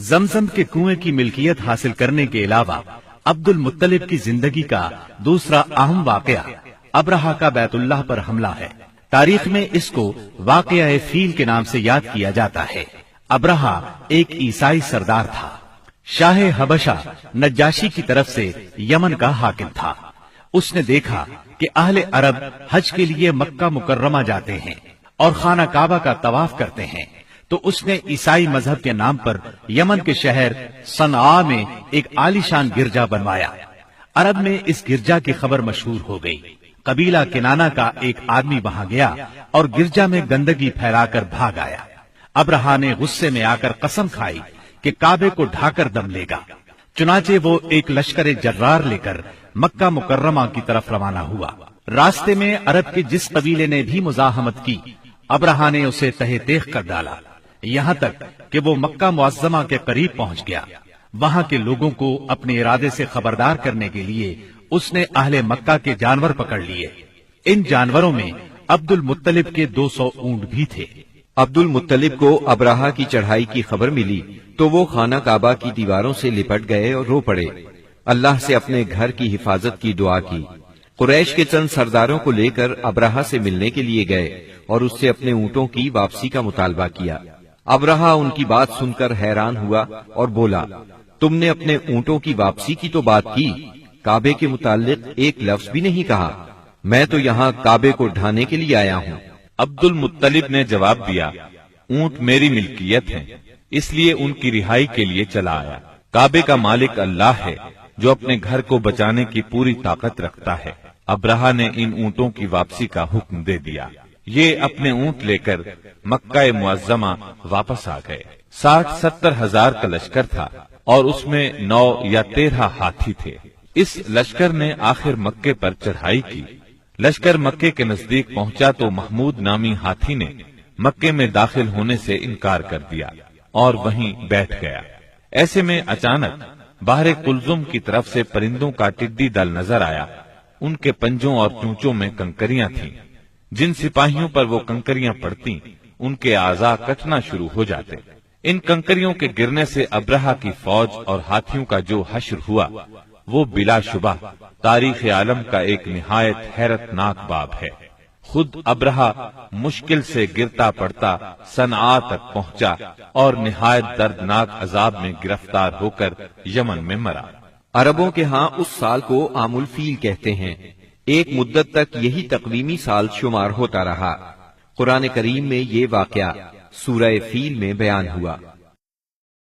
زمزم کے کنویں کی ملکیت حاصل کرنے کے علاوہ عبد المطلب کی زندگی کا دوسرا اہم واقعہ ابرہہ کا بیت اللہ پر حملہ ہے۔ تاریخ میں اس کو واقعہ فیل کے نام سے یاد کیا جاتا ہے۔ ابرہہ ایک عیسائی سردار تھا۔ شاہ حبشہ نجاشی کی طرف سے یمن کا حاکم تھا۔ اس نے دیکھا کہ اہل عرب حج کے لیے مکہ مکرمہ جاتے ہیں اور خانہ کعبہ کا طواف کرتے ہیں، تو اس نے عیسائی مذہب کے نام پر یمن کے شہر صنعاء میں ایک عالیشان گرجا بنوایا۔ عرب میں اس گرجا کی خبر مشہور ہو گئی۔ قبیلہ کنانہ کا ایک آدمی وہاں گیا اور گرجا میں گندگی پھیلا کر بھاگ آیا۔ ابرہہ نے غصے میں آ کر قسم کھائی کہ کعبے کو ڈھا کر دم لے گا۔ چنانچہ وہ ایک لشکر جرار لے کر مکہ مکرمہ کی طرف روانہ ہوا۔ راستے میں عرب کے جس قبیلے نے بھی مزاحمت کی، ابرہہ نے اسے تہہ تیغ کر ڈالا، یہاں تک کہ وہ مکہ معظمہ کے قریب پہنچ گیا۔ وہاں کے لوگوں کو اپنے ارادے سے خبردار کرنے کے لیے اس نے اہل مکہ کے جانور پکڑ لیے۔ ان جانوروں میں عبد المطلب کے 200 اونٹ بھی تھے۔ عبد المطلب کو ابرہہ کی چڑھائی کی خبر ملی تو وہ خانہ کعبہ کی دیواروں سے لپٹ گئے اور رو پڑے، اللہ سے اپنے گھر کی حفاظت کی دعا کی۔ قریش کے چند سرداروں کو لے کر ابرہہ سے ملنے کے لیے گئے اور اس سے اپنے اونٹوں کی واپسی کا مطالبہ کیا۔ ابرہہ ان کی بات سن کر حیران ہوا اور بولا، تم نے اپنے اونٹوں کی واپسی کی تو بات کی، کعبے کے متعلق ایک لفظ بھی نہیں کہا۔ میں تو یہاں کعبے کو ڈھانے کے لیے آیا ہوں۔ عبد المطلب نے جواب دیا، اونٹ میری ملکیت ہیں، اس لیے ان کی رہائی کے لیے چلا آیا۔ کعبے کا مالک اللہ ہے جو اپنے گھر کو بچانے کی پوری طاقت رکھتا ہے۔ ابرہہ نے ان اونٹوں کی واپسی کا حکم دے دیا۔ یہ اپنے اونٹ لے کر مکہ معظمہ واپس آ گئے۔ 60-70 ہزار کا لشکر تھا اور اس میں 9 یا 13 ہاتھی تھے۔ اس لشکر نے آخر مکے پر چڑھائی کی۔ لشکر مکے کے نزدیک پہنچا تو محمود نامی ہاتھی نے مکے میں داخل ہونے سے انکار کر دیا اور وہیں بیٹھ گیا۔ ایسے میں اچانک باہر کلزم کی طرف سے پرندوں کا ٹڈی دل نظر آیا۔ ان کے پنجوں اور چونچوں میں کنکریاں تھیں۔ جن سپاہیوں پر وہ کنکریاں پڑتی ان کے اعضاء کٹنا شروع ہو جاتے۔ ان کنکریوں کے گرنے سے ابرہہ کی فوج اور ہاتھیوں کا جو حشر ہوا وہ بلا شبہ تاریخ عالم کا ایک نہایت حیرت ناک باب ہے۔ خود ابرہہ مشکل سے گرتا پڑتا صنعاء تک پہنچا اور نہایت دردناک عذاب میں گرفتار ہو کر یمن میں مرا۔ عربوں کے ہاں اس سال کو عام الفیل کہتے ہیں۔ ایک مدت تک یہی تقویمی سال شمار ہوتا رہا۔ قرآن کریم میں یہ واقعہ سورہ فیل میں بیان ہوا۔